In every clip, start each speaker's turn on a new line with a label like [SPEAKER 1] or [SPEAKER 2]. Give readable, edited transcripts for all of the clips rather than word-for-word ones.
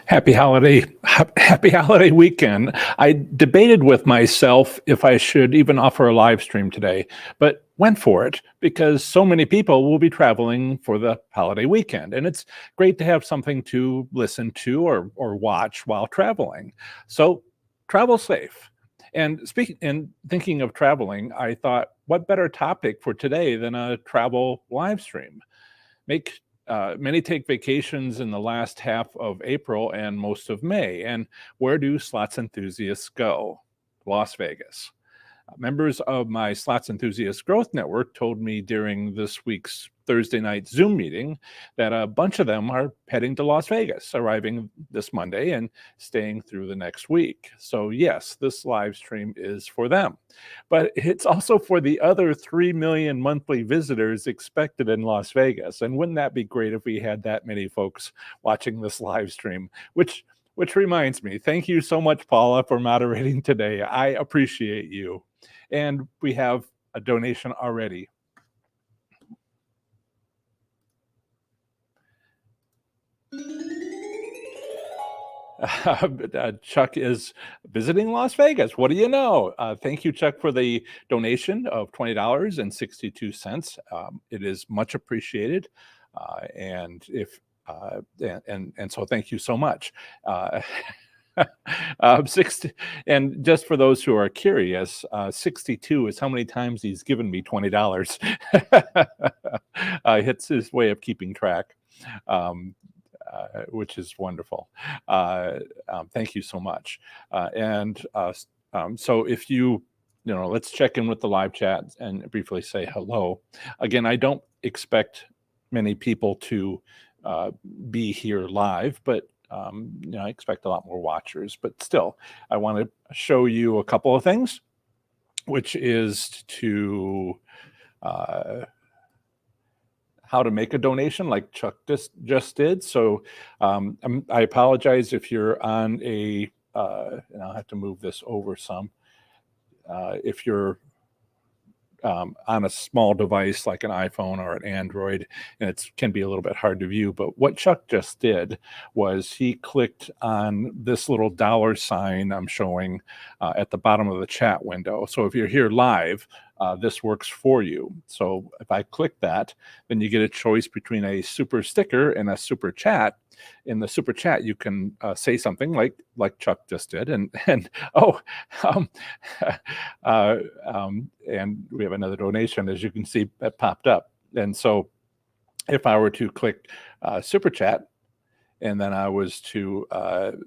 [SPEAKER 1] Happy holiday weekend. I debated with myself if I should even offer a live stream today, but went for it because so many people will be traveling for the holiday weekend, and it's great to have something to listen to or watch while traveling. So travel safe. And speaking and thinking of traveling, I thought, what better topic for today than a travel live stream? Make Many take vacations in the last half of April and most of May. And where do slots enthusiasts go? Las Vegas. Members of my Slots Enthusiast Growth Network told me during this week's Thursday night Zoom meeting that a bunch of them are heading to Las Vegas, arriving this Monday and staying through the next week. So, yes, this live stream is for them. But it's also for the other 3 million monthly visitors expected in Las Vegas. And wouldn't that be great if we had that many folks watching this live stream? Which reminds me, thank you so much, Paula, for moderating today. I appreciate you. And we have a donation already. Chuck is visiting Las Vegas. What do you know? Thank you, Chuck, for the donation of $20.62. It is much appreciated, and if and so thank you so much. 60, and just for those who are curious, 62 is how many times he's given me $20. It's his way of keeping track. Which is wonderful. Thank you so much. So if let's check in with the live chat and briefly say hello. Again, I don't expect many people to be here live, but I expect a lot more watchers. But still, I want to show you a couple of things, which is to how to make a donation like Chuck just did. So I apologize if you're on and I'll have to move this over some. If you're on a small device like an iPhone or an Android, and it can be a little bit hard to view. But what Chuck just did was he clicked on this little dollar sign I'm showing at the bottom of the chat window. So if you're here live, this works for you. So if I click that, then you get a choice between a super sticker and a super chat. In the super chat, you can say something like Chuck just did, and and we have another donation, as you can see, that popped up. And so, if I were to click super chat, and then I was to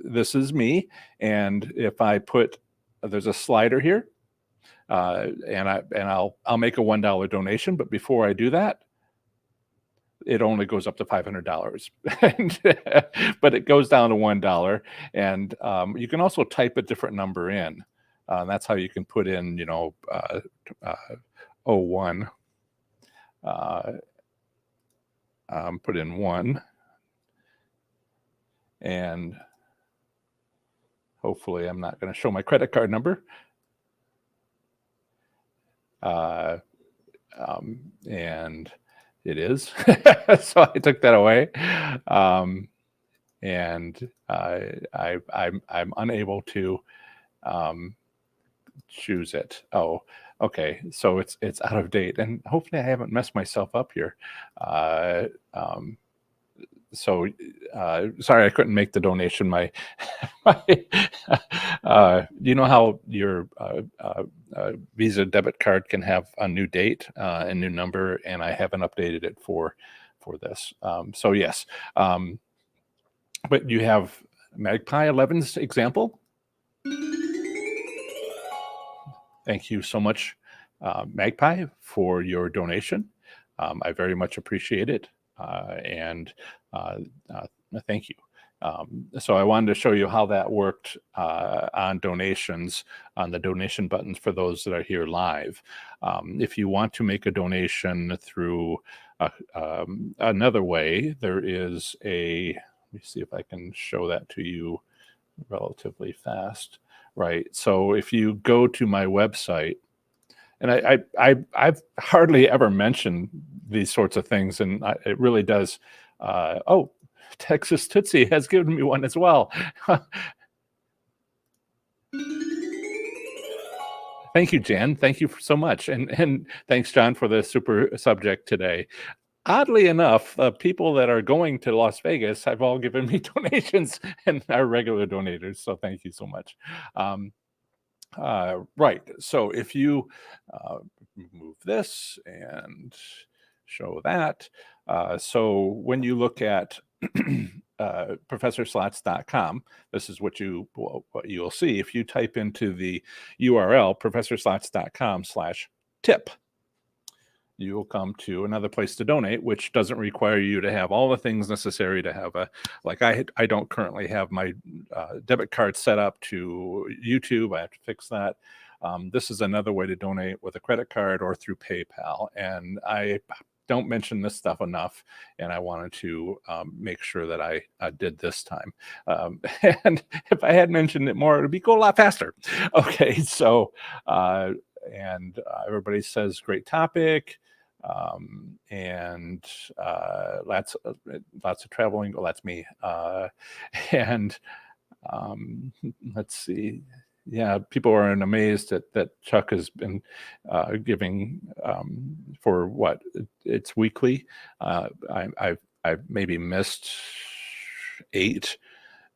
[SPEAKER 1] this is me, and if I put there's a slider here, and I'll make a $1 donation, but before I do that, it only goes up to $500, but it goes down to $1. And you can also type a different number in. That's how you can put in, 01. Put in 1. And hopefully I'm not going to show my credit card number. And it is. So I took that away. And I'm unable to choose it. Oh, okay. So it's out of date, and hopefully I haven't messed myself up here. So sorry I couldn't make the donation. You know how your Visa debit card can have a new date and new number, and I haven't updated it for this. So yes, but you have Magpie 11's example. Thank you so much, Magpie, for your donation. I very much appreciate it, and thank you. So I wanted to show you how that worked on donations, on the donation buttons for those that are here live. If you want to make a donation through another way, there is let me see if I can show that to you relatively fast. Right. So if you go to my website, and I've hardly ever mentioned these sorts of things, and it really does. Texas Tootsie has given me one as well. Thank you, Jan. Thank you so much. And thanks, John, for the super subject today. Oddly enough, people that are going to Las Vegas have all given me donations and are regular donators. So thank you so much. Right. So if you move this and show that, so when you look at professorslots.com, this is what you'll see. If you type into the URL professorslots.com/tip, you will come to another place to donate, which doesn't require you to have all the things necessary to have like I don't currently have my debit card set up to YouTube. I have to fix that. This is another way to donate with a credit card or through PayPal. And I don't mention this stuff enough, and I wanted to make sure that I did this time. And if I had mentioned it more, it would go a lot faster. Okay, so everybody says great topic, and lots of traveling. Well, that's me. And let's see. Yeah, people are amazed that Chuck has been giving for what it's weekly. I've maybe missed 8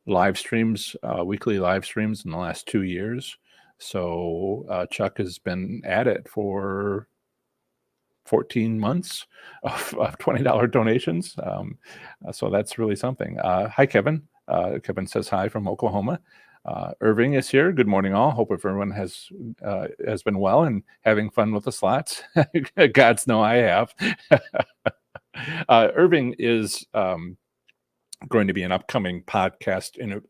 [SPEAKER 1] live streams, weekly live streams in the last 2 years. So Chuck has been at it for 14 months of $20 donations. So that's really something. Hi, Kevin. Kevin says hi from Oklahoma. Irving is here. Good morning, all. Hope everyone has been well and having fun with the slots. Gods know I have. Irving is going to be an upcoming podcast.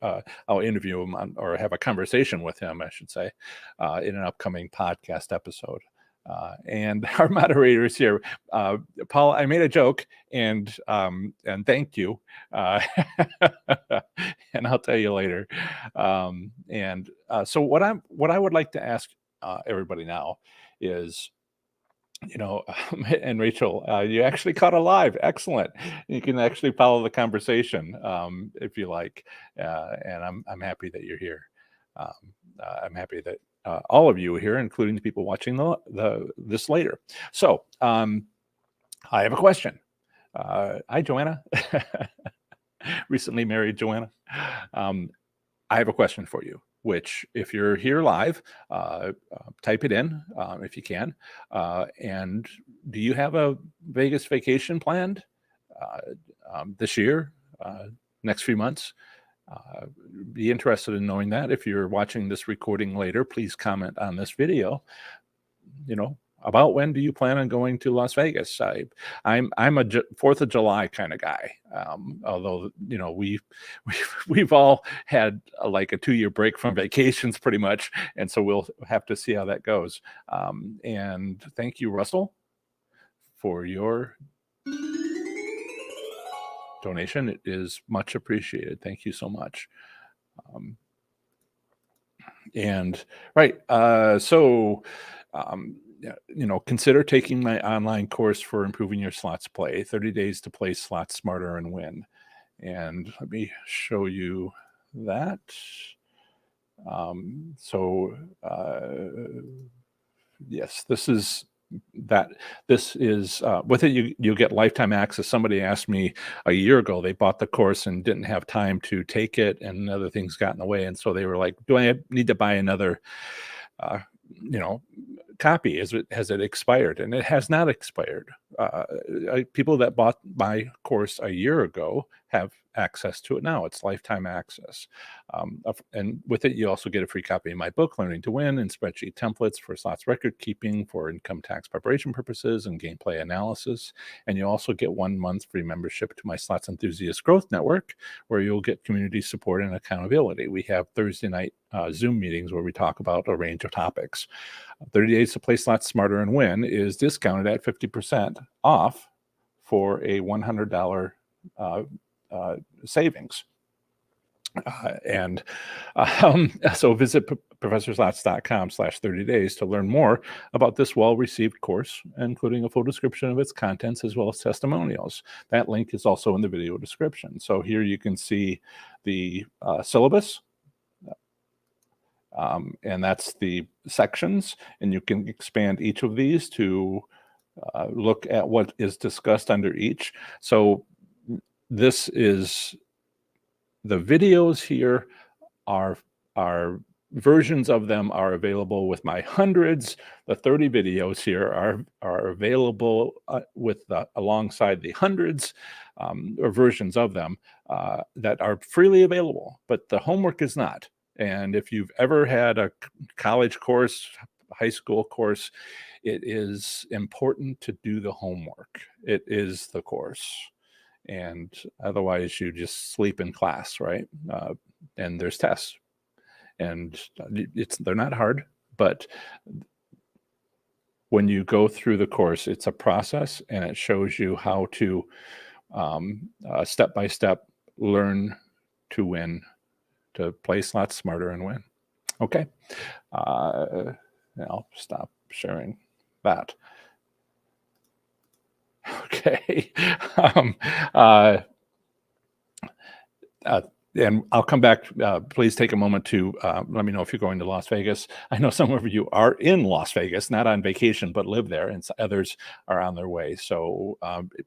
[SPEAKER 1] I'll interview him or have a conversation with him, I should say, in an upcoming podcast episode. And our moderator is here. Paul, I made a joke and thanked you. And I'll tell you later. So what I would like to ask everybody now is, and Rachel, you actually caught a live. Excellent. You can actually follow the conversation if you like. And I'm happy that you're here. I'm happy that all of you are here, including the people watching this later. So I have a question. Hi, Joanna. Recently married Joanna. I have a question for you, which if you're here live, type it in if you can. And do you have a Vegas vacation planned this year, next few months? Be interested in knowing that. If you're watching this recording later, please comment on this video, about when do you plan on going to Las Vegas? I'm a 4th of July kind of guy. Although, we've all had like a 2-year break from vacations pretty much. And so we'll have to see how that goes. And thank you, Russell, for your donation. It is much appreciated. Thank you so much. Consider taking my online course for improving your slots play, 30 days to play slots smarter and win. And let me show you that. Yes, this is with it you get lifetime access. Somebody asked me a year ago, they bought the course and didn't have time to take it, and other things got in the way, and so they were like, do I need to buy another copy? Has it expired? And it has not expired. People that bought my course a year ago have access to it now. It's lifetime access. And with it, you also get a free copy of my book, Learning to Win, and spreadsheet templates for slots record keeping for income tax preparation purposes and gameplay analysis. And you also get 1 month free membership to my Slots Enthusiast Growth Network, where you'll get community support and accountability. We have Thursday night Zoom meetings where we talk about a range of topics. 30 days to play slots smarter and win is discounted at 50% off for a $100 savings. And so visit professorslots.com/30 days to learn more about this well-received course, including a full description of its contents as well as testimonials. That link is also in the video description. So here you can see the syllabus, and that's the sections, and you can expand each of these to look at what is discussed under each. So this is the videos here are versions of them are available with my hundreds. The 30 videos here are available with alongside the hundreds or versions of them that are freely available, but the homework is not. And if you've ever had a college course, high school course, it is important to do the homework. It is the course. And otherwise you just sleep in class, right? And there's tests, and they're not hard, but when you go through the course, it's a process, and it shows you how to step by step learn to win, to play slots smarter and win. Okay, I'll stop sharing that. Okay. And I'll come back. Please take a moment to let me know if you're going to Las Vegas. I know some of you are in Las Vegas, not on vacation, but live there, and others are on their way. So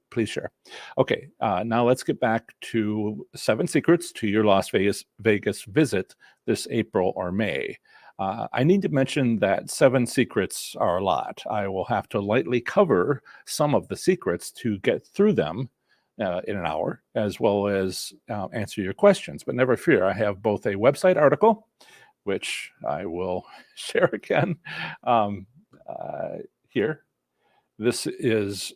[SPEAKER 1] please share. Okay, now let's get back to 7 secrets to your Las Vegas visit this April or May. I need to mention that 7 secrets are a lot. I will have to lightly cover some of the secrets to get through them in an hour, as well as answer your questions. But never fear, I have both a website article, which I will share again here. This is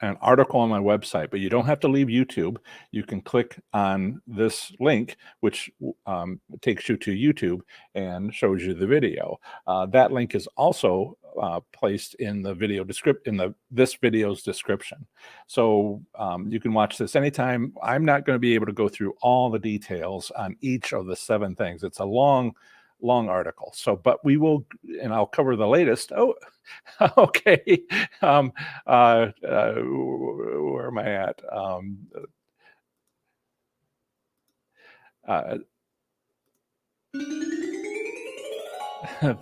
[SPEAKER 1] an article on my website, but you don't have to leave YouTube. You can click on this link, which takes you to YouTube and shows you the video. That link is also placed in the video this video's description. So you can watch this anytime. I'm not going to be able to go through all the details on each of the 7 things. It's a long article. So, but we will, and I'll cover the latest. Oh, okay. Where am I at?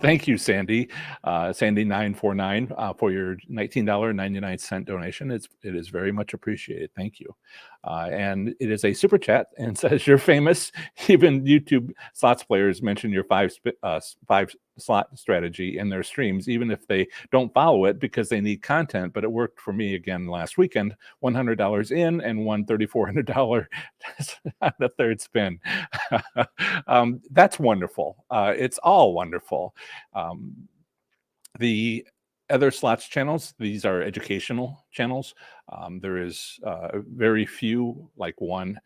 [SPEAKER 1] Thank you, Sandy. Sandy949 for your $19.99 donation. It is very much appreciated. Thank you. And it is a super chat and says you're famous. Even YouTube slots players mention your 5 slot strategy in their streams, even if they don't follow it because they need content. But it worked for me again last weekend. $100 in and won $3,400 on the 3rd spin. That's wonderful. It's all wonderful. The other slots channels, these are educational channels. There is very few, like one.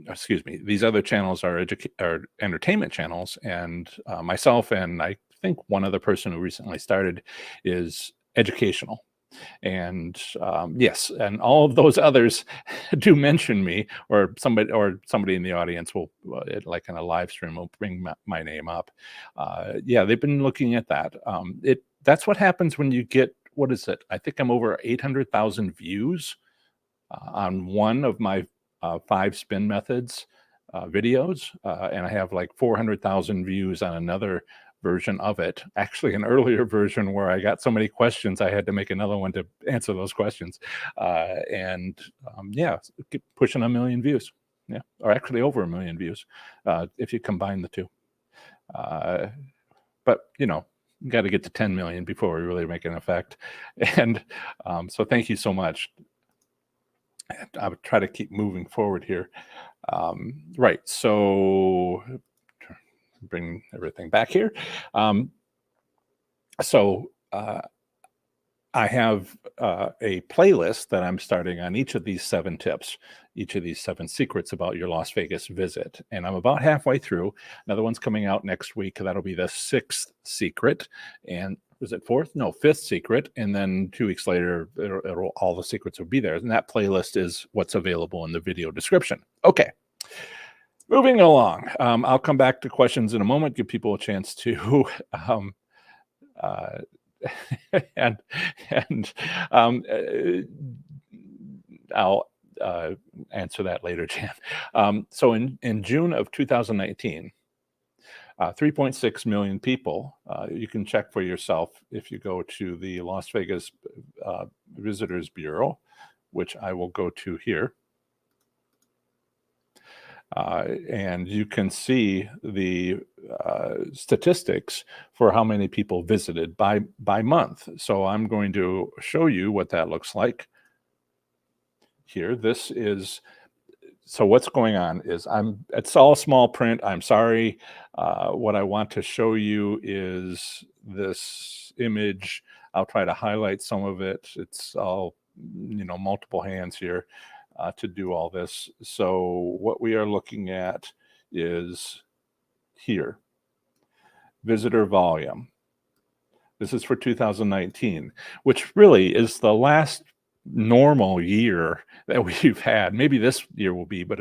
[SPEAKER 1] Excuse me. These other channels are entertainment channels, and myself and I think one other person who recently started is educational. And yes, and all of those others do mention me, or somebody in the audience will, like in a live stream, will bring my name up. Yeah, they've been looking at that. That's what happens when you get, what is it? I think I'm over 800,000 views on one of my 5 spin methods videos, and I have like 400,000 views on another version of it, actually an earlier version where I got so many questions I had to make another one to answer those questions. Yeah, keep pushing 1 million views. Yeah, or actually over 1 million views if you combine the two. But you know, got to get to 10 million before we really make an effect. And so thank you so much. And I would try to keep moving forward here. Right, so bring everything back here. So I have a playlist that I'm starting on each of these 7 tips, each of these 7 secrets about your Las Vegas visit. And I'm about halfway through. Another one's coming out next week. That'll be the 6th secret. And was it 4th? No, 5th secret. And then 2 weeks later, all the secrets will be there. And that playlist is what's available in the video description. Okay. Moving along. I'll come back to questions in a moment, give people a chance to uh, and I'll answer that later, Jan. So in June of 2019, 3.6 million people. You can check for yourself if you go to the Las Vegas Visitors Bureau, which I will go to here. And you can see the statistics for how many people visited by month. So I'm going to show you what that looks like here. This is, so what's going on is it's all small print. I'm sorry. What I want to show you is this image. I'll try to highlight some of it. It's all, multiple hands here. To do all this. So what we are looking at is here, visitor volume. This is for 2019, which really is the last normal year that we've had. Maybe this year will be, but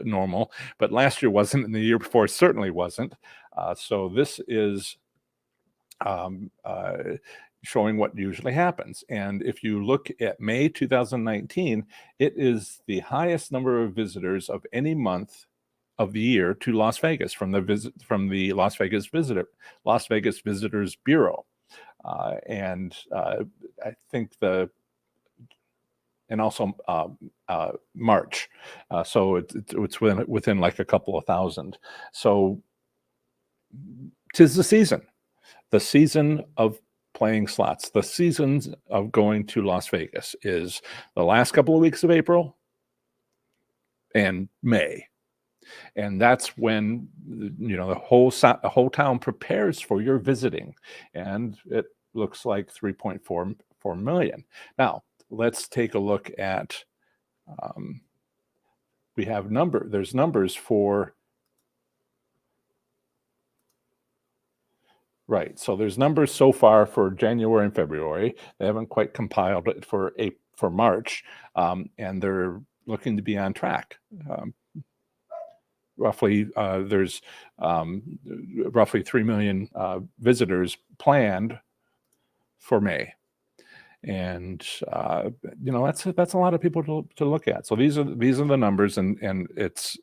[SPEAKER 1] normal. But last year wasn't, and the year before certainly wasn't. So this is showing what usually happens. And if you look at May 2019, it is the highest number of visitors of any month of the year to Las Vegas from the Las Vegas Visitors Bureau. And I think and also March. So it's within like a couple of thousand. So 'tis the season of playing slots. The seasons of going to Las Vegas is the last couple of weeks of April and May. And that's when, the whole town prepares for your visiting. And it looks like 3.4 million. Now, let's take a look at, there's numbers for, right. So there's numbers so far for January and February. They haven't quite compiled it for March, and they're looking to be on track. Roughly, there's roughly 3 million visitors planned for May, and that's a lot of people to look at. So these are the numbers, and it's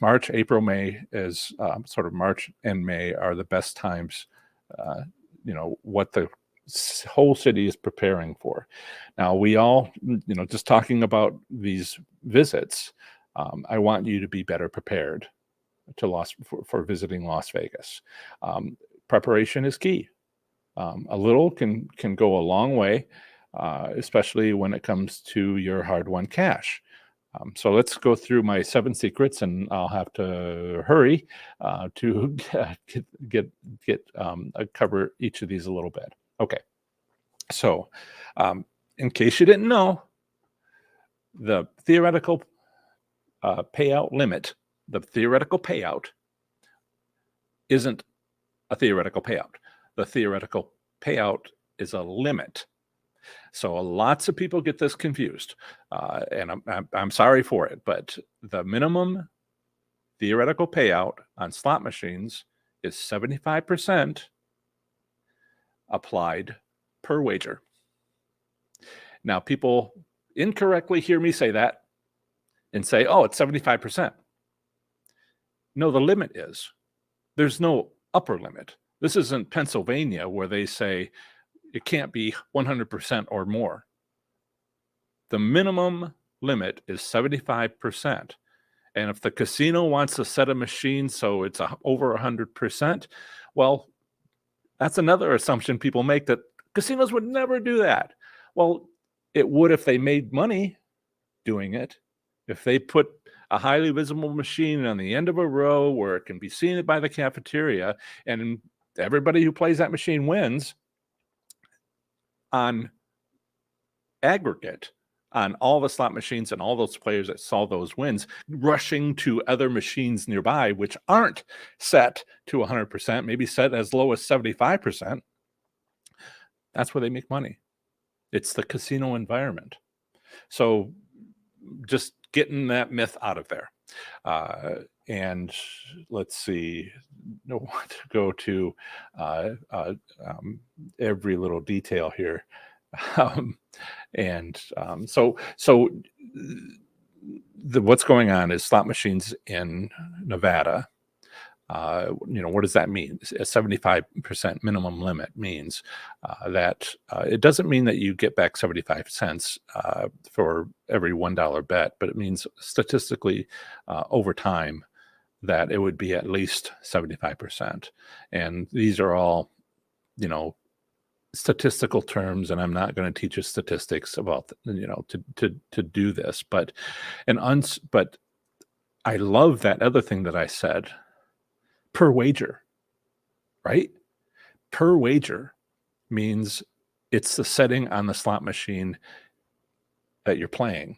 [SPEAKER 1] March, April, May is sort of March and May are the best times, what the whole city is preparing for. Now, we all, just talking about these visits, I want you to be better prepared for visiting Las Vegas. Preparation is key. A little can go a long way, especially when it comes to your hard-won cash. So let's go through my 7 secrets, and I'll have to hurry to cover each of these a little bit. Okay. So in case you didn't know, the theoretical payout limit, the theoretical payout isn't a theoretical payout. The theoretical payout is a limit. So lots of people get this confused, and I'm sorry for it, but the minimum theoretical payout on slot machines is 75% applied per wager. Now, people incorrectly hear me say that and say, oh, it's 75%. No, the limit is. There's no upper limit. This isn't Pennsylvania where they say it can't be 100% or more. The minimum limit is 75%. And if the casino wants to set a machine so it's over 100%, well, that's another assumption people make, that casinos would never do that. Well, it would if they made money doing it. If they put a highly visible machine on the end of a row where it can be seen by the cafeteria and everybody who plays that machine wins, on aggregate, on all the slot machines and all those players that saw those wins rushing to other machines nearby, which aren't set to 100%, maybe set as low as 75%, that's where they make money. It's the casino environment. So just getting that myth out of there. And let's see, I want to go to every little detail here. What's going on is slot machines in Nevada. What does that mean? A 75% minimum limit means that it doesn't mean that you get back 75 cents for every $1 bet, but it means statistically over time that it would be at least 75%. And these are all, statistical terms, and I'm not going to teach you statistics about, to do this, but I love that other thing that I said, per wager, right? Per wager means it's the setting on the slot machine that you're playing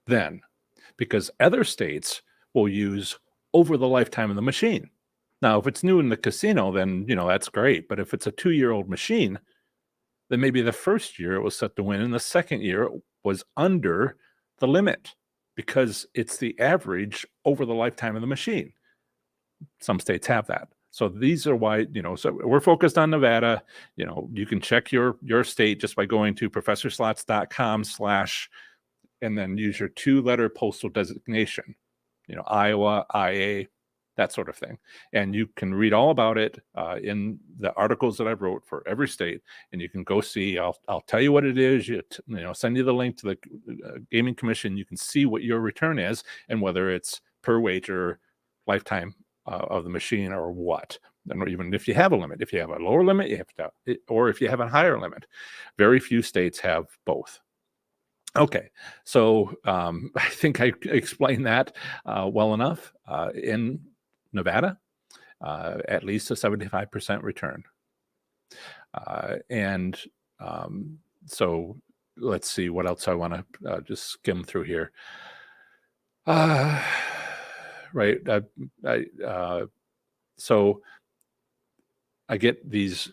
[SPEAKER 1] then, because other states will use over the lifetime of the machine. Now, if it's new in the casino, then, that's great. But if it's a 2-year-old machine, then maybe the first year it was set to win, and the second year it was under the limit because it's the average over the lifetime of the machine. Some states have that. So these are why, so we're focused on Nevada. You can check your state just by going to professorslots.com/ and then use your 2-letter postal designation, Iowa, IA, that sort of thing. And you can read all about it in the articles that I wrote for every state. And you can go see, I'll tell you what it is, send you the link to the Gaming Commission. You can see what your return is and whether it's per wager, lifetime of the machine, or what. And even if you have a limit, if you have a lower limit, you have to, or if you have a higher limit. Very few states have both. Okay, so I think I explained that well enough. In Nevada, at least a 75% return. So let's see what else I want to just skim through here. Right. So I get these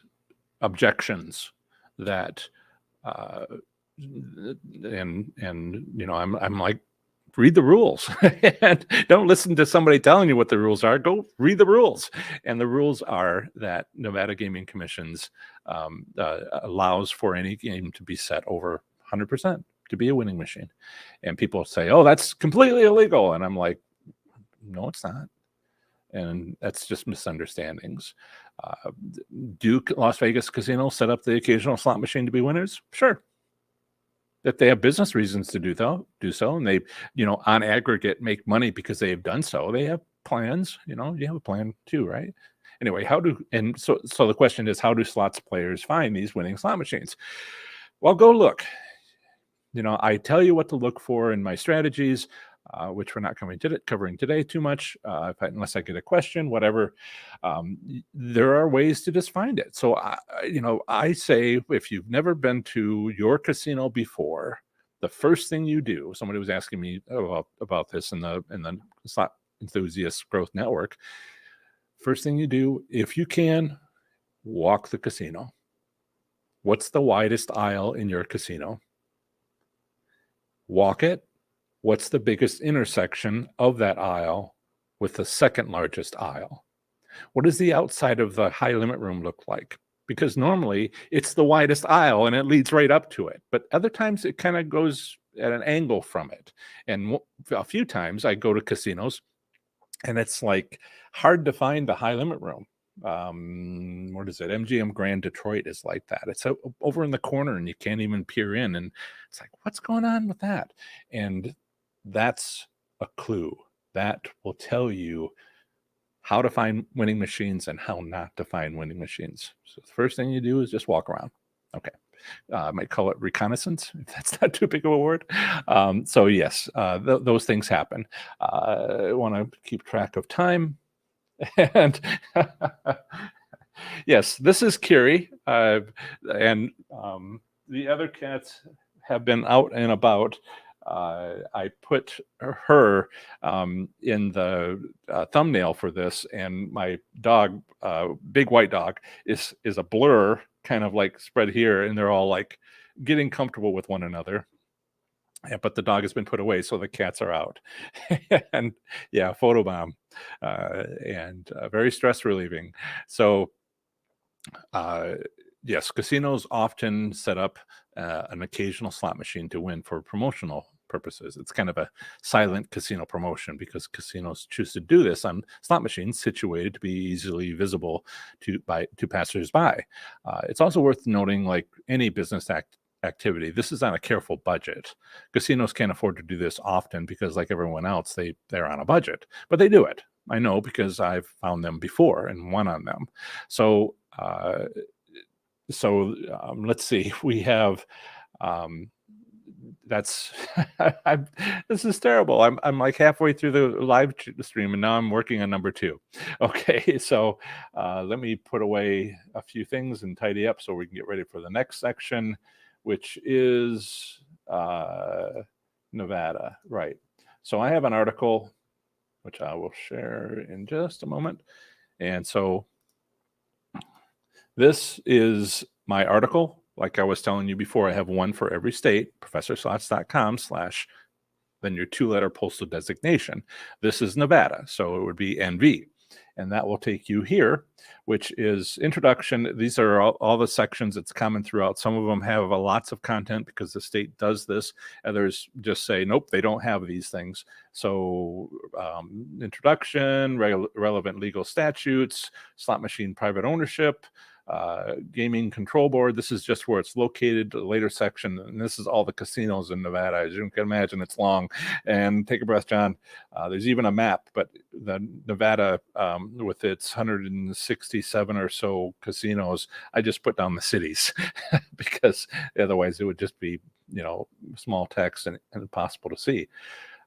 [SPEAKER 1] objections that, and I'm like, read the rules and don't listen to somebody telling you what the rules are. Go read the rules. And the rules are that Nevada Gaming Commissions allows for any game to be set over 100% to be a winning machine. And people say, oh, that's completely illegal. And I'm like, no, it's not. And that's just misunderstandings. Do Las Vegas casinos set up the occasional slot machine to be winners? Sure. That they have business reasons to do so, and they, on aggregate make money because they have done so. They have plans, you have a plan too, right? Anyway, so the question is, how do slots players find these winning slot machines? Well, go look. I tell you what to look for in my strategies, which we're not covering today too much, unless I get a question, whatever. There are ways to just find it. So, I say, if you've never been to your casino before, the first thing you do, somebody was asking me about this in the Slot Enthusiast Growth Network. First thing you do, if you can, walk the casino. What's the widest aisle in your casino? Walk it. What's the biggest intersection of that aisle with the second largest aisle? What does the outside of the high limit room look like? Because normally it's the widest aisle and it leads right up to it. But other times it kind of goes at an angle from it. And a few times I go to casinos and it's like hard to find the high limit room. What is it? MGM Grand Detroit is like that. It's over in the corner and you can't even peer in. And it's like, what's going on with that? And that's a clue that will tell you how to find winning machines and how not to find winning machines. So the first thing you do is just walk around. Okay. I might call it reconnaissance, if that's not too big of a word. So yes, those things happen. I want to keep track of time. And Yes, this is Curie, and the other cats have been out and about. I put her in the thumbnail for this, and my dog, big white dog, is a blur, kind of like spread here, and they're all like getting comfortable with one another. But the dog has been put away, so the cats are out. And yeah, photobomb, and very stress relieving. So uh, yes, casinos often set up an occasional slot machine to win for promotional purposes. It's kind of a silent casino promotion because casinos choose to do this on slot machines situated to be easily visible to passersby. It's also worth noting, like any business activity, this is on a careful budget. Casinos can't afford to do this often because, like everyone else, they're on a budget, but they do it. I know because I've found them before and won on them. So let's see. We have that's this is terrible. I'm like halfway through the live stream and now I'm working on number 2. Okay, so let me put away a few things and tidy up so we can get ready for the next section, which is Nevada. Right. So I have an article which I will share in just a moment. And so this is my article. Like I was telling you before, I have one for every state, professorslots.com/ then your 2-letter postal designation. This is Nevada, so it would be NV. And that will take you here, which is introduction. These are all the sections. It's common throughout. Some of them have lots of content because the state does this. Others just say, nope, they don't have these things. So introduction, relevant legal statutes, slot machine private ownership, gaming control board. This is just where it's located, the later section. And this is all the casinos in Nevada. As you can imagine, it's long. And take a breath, John. There's even a map, but the Nevada, with its 167 or so casinos, I just put down the cities because otherwise it would just be, small text and impossible to see.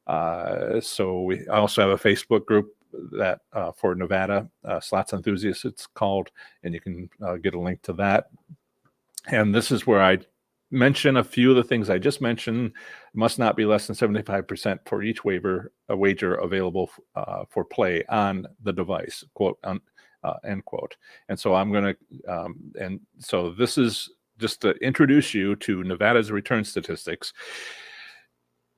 [SPEAKER 1] So I also have a Facebook group that for Nevada slots enthusiasts, it's called, and you can get a link to that. And this is where I mention a few of the things I just mentioned. Must not be less than 75% for each wager available for play on the device, quote, end quote. And so I'm going to, and so this is just to introduce you to Nevada's return statistics.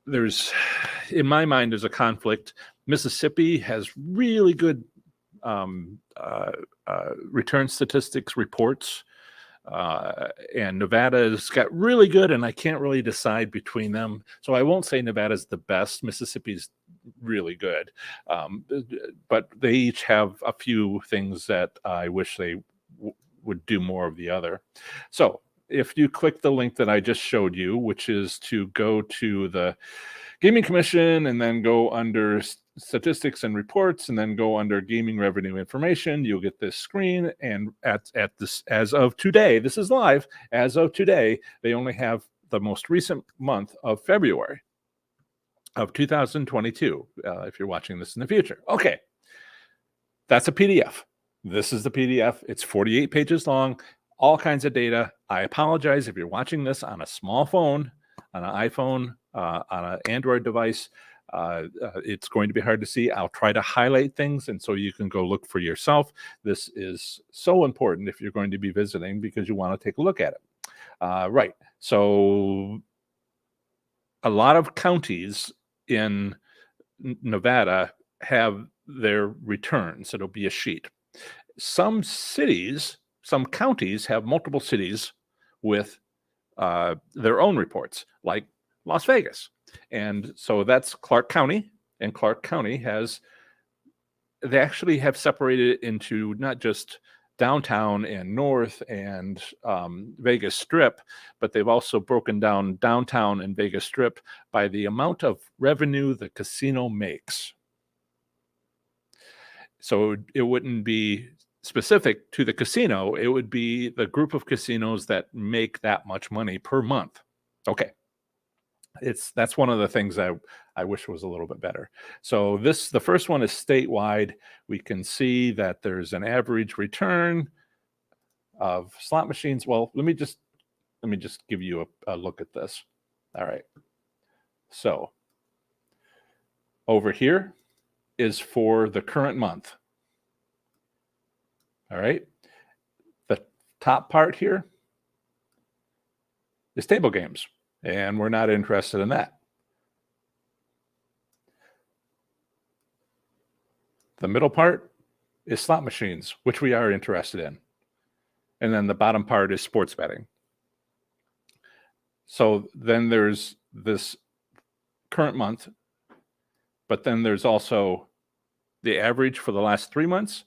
[SPEAKER 1] In my mind, there's a conflict. Mississippi has really good return statistics reports, and Nevada's got really good, and I can't really decide between them. So I won't say Nevada's the best. Mississippi's really good, but they each have a few things that I wish they would do more of the other. So if you click the link that I just showed you, which is to go to the Gaming Commission and then go under statistics and reports and then go under gaming revenue information, you'll get this screen. And at this, as of today, this is live, as of today, they only have the most recent month of February of 2022, if you're watching this in the future. Okay, that's a PDF. This is the PDF. It's 48 pages long, all kinds of data. I apologize if you're watching this on a small phone, on an iPhone, on an Android device. It's going to be hard to see. I'll try to highlight things, and so you can go look for yourself. This is so important if you're going to be visiting because you want to take a look at it. Right. So a lot of counties in Nevada have their returns. It'll be a sheet. Some counties have multiple cities with their own reports, like Las Vegas. And so that's Clark County. And Clark County they actually have separated it into not just downtown and north and Vegas Strip, but they've also broken down downtown and Vegas Strip by the amount of revenue the casino makes. So it wouldn't be specific to the casino. It would be the group of casinos that make that much money per month. Okay. That's one of the things I wish was a little bit better. So the first one is statewide. We can see that there's an average return of slot machines. Well, let me just give you a look at this. All right. So over here is for the current month. All right. The top part here is table games, and we're not interested in that. The middle part is slot machines, which we are interested in. And then the bottom part is sports betting. So then there's this current month, but then there's also the average for the last 3 months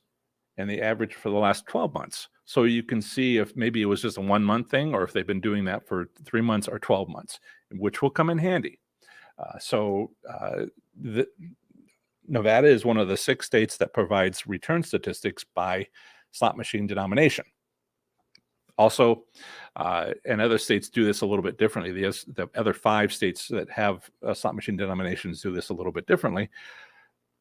[SPEAKER 1] and the average for the last 12 months. So you can see if maybe it was just a 1 month thing, or if they've been doing that for 3 months or 12 months, which will come in handy. Nevada is one of the 6 states that provides return statistics by slot machine denomination. Also, and other states do this a little bit differently. The other 5 states that have slot machine denominations do this a little bit differently.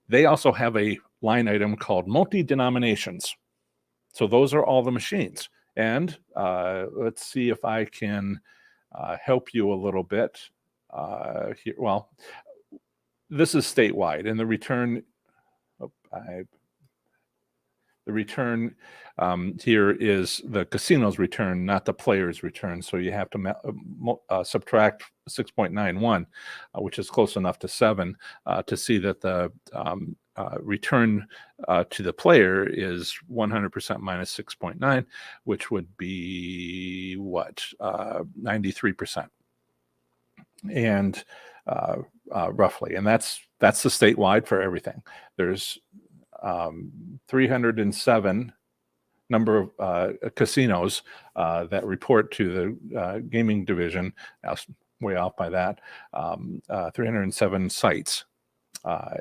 [SPEAKER 1] They also have a line item called multi-denominations. So those are all the machines. And let's see if I can help you a little bit here. Well, this is statewide, and the return here is the casino's return, not the player's return. So you have to subtract 6.91, which is close enough to 7, to see that the return to the player is 100% minus 6.9, which would be what? 93%. And roughly. And that's the statewide for everything. There's 307 number of casinos that report to the gaming division. I was way off by that. 307 sites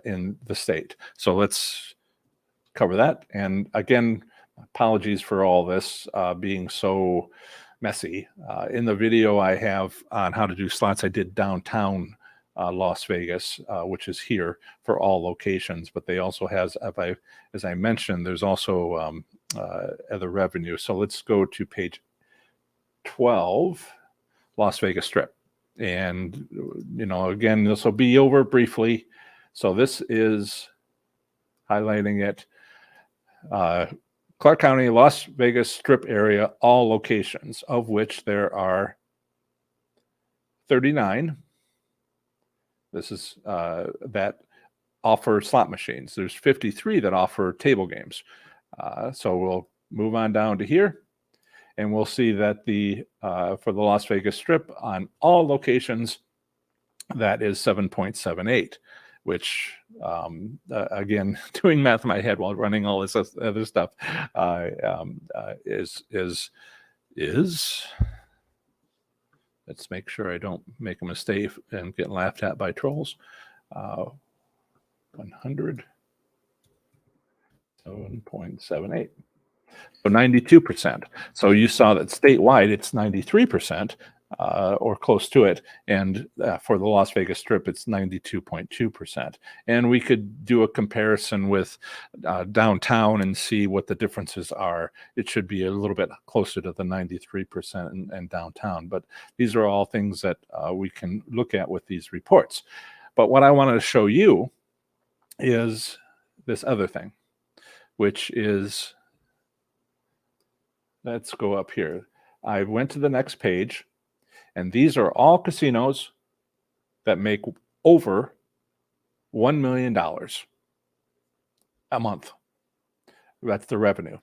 [SPEAKER 1] in the state. So let's cover that. And again, apologies for all this being so messy. In the video I have on how to do slots, I did downtown Las Vegas, which is here for all locations, but they also has, as I mentioned, there's also other revenue. So let's go to page 12, Las Vegas Strip. And, again, this will be over briefly. So this is highlighting it. Clark County, Las Vegas Strip area, all locations, of which there are 39. This is that offer slot machines. There's 53 that offer table games. So we'll move on down to here, and we'll see that for the Las Vegas Strip on all locations, that is 7.78, which again, doing math in my head while running all this other stuff is. Let's make sure I don't make a mistake and get laughed at by trolls. 100, 7.78. So 92%. So you saw that statewide, it's 93%. Or close to it, and for the Las Vegas Strip, it's 92.2%. And we could do a comparison with downtown and see what the differences are. It should be a little bit closer to the 93% and downtown, but these are all things that we can look at with these reports. But what I wanted to show you is this other thing, which is, let's go up here. I went to the next page. And these are all casinos that make over $1 million a month. That's the revenue.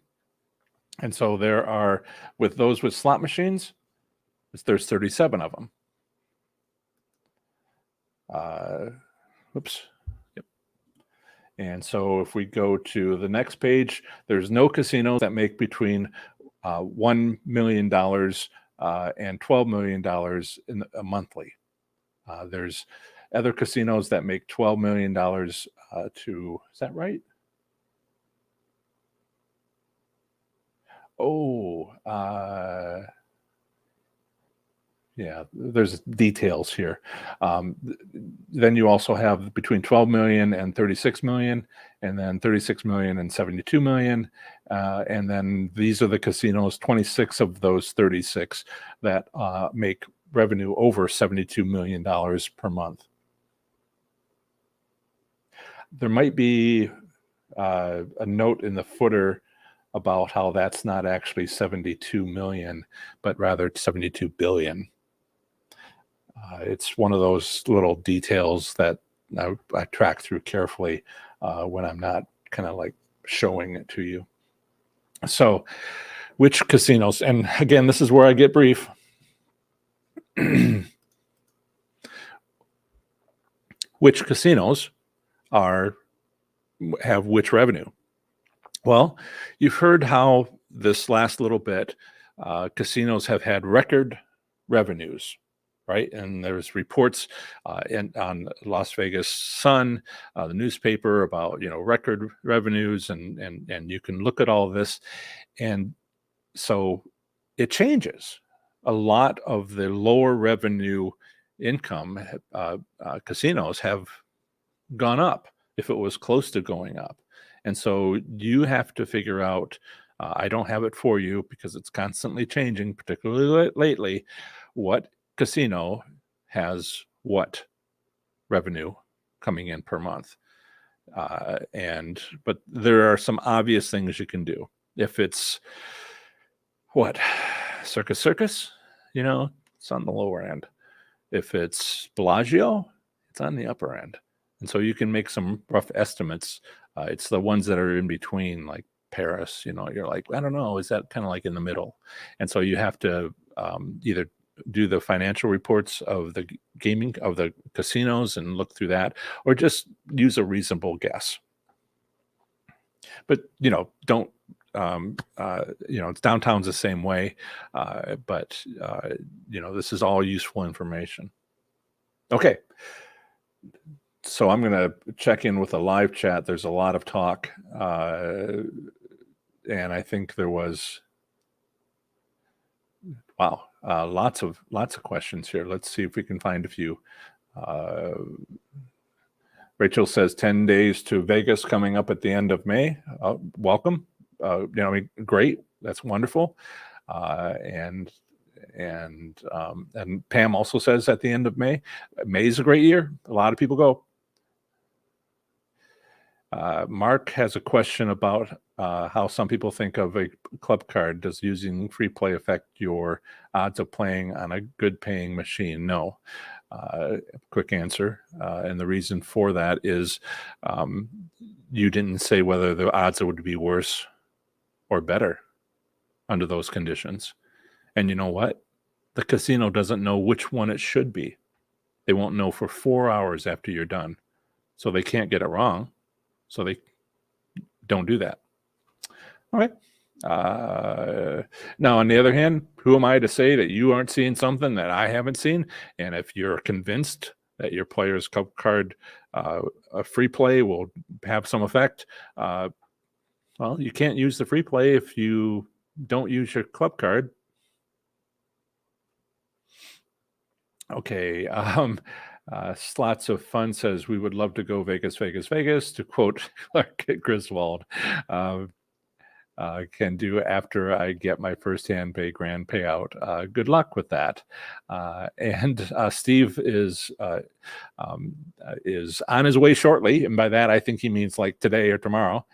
[SPEAKER 1] And so there are, with those with slot machines, there's 37 of them. Oops. Yep. And so if we go to the next page, there's no casinos that make between $1 million and $12 million in a monthly. There's other casinos that make $12 million to, is that right? Oh, Yeah, there's details here. Then you also have between 12 million and 36 million, and then 36 million and 72 million. And then these are the casinos, 26 of those 36 that make revenue over $72 million per month. There might be a note in the footer about how that's not actually 72 million, but rather 72 billion. It's one of those little details that I track through carefully when I'm not kind of like showing it to you. So, which casinos? And again, this is where I get brief. Which casinos have which revenue? Well, you've heard how this last little bit casinos have had record revenues, right? And there's reports on Las Vegas Sun, the newspaper, about record revenues, and you can look at all this, and so it changes. A lot of the lower revenue income casinos have gone up if it was close to going up. And so you have to figure out, I don't have it for you because it's constantly changing, particularly lately, what casino has what revenue coming in per month. But there are some obvious things you can do. If it's Circus, it's on the lower end. If it's Bellagio, it's on the upper end. And so you can make some rough estimates. It's the ones that are in between, like Paris, you're like, I don't know, is that kind of like in the middle? And so you have to either do the financial reports of the gaming, of the casinos, and look through that, or just use a reasonable guess. But, don't, downtown's the same way. But this is all useful information. Okay. So I'm going to check in with a live chat. There's a lot of talk, and I think there was lots of questions here. Let's see if we can find a few. Rachel says 10 days to Vegas coming up at the end of May. Welcome. Great. That's wonderful. And Pam also says at the end of May. May is a great year. A lot of people go. Mark has a question about how some people think of a club card. Does using free play affect your odds of playing on a good paying machine? No. Quick answer. And the reason for that is you didn't say whether the odds would be worse or better under those conditions. And you know what? The casino doesn't know which one it should be. They won't know for 4 hours after you're done. So they can't get it wrong. So they don't do that. All right. Now, on the other hand, who am I to say that you aren't seeing something that I haven't seen? And if you're convinced that your player's club card free play will have some effect, well, you can't use the free play if you don't use your club card. Okay. Slots of Fun says, we would love to go Vegas, Vegas, Vegas, to quote Clark Griswold. Can do after I get my first-hand grand payout. Good luck with that. And Steve is on his way shortly, and by that I think he means like today or tomorrow.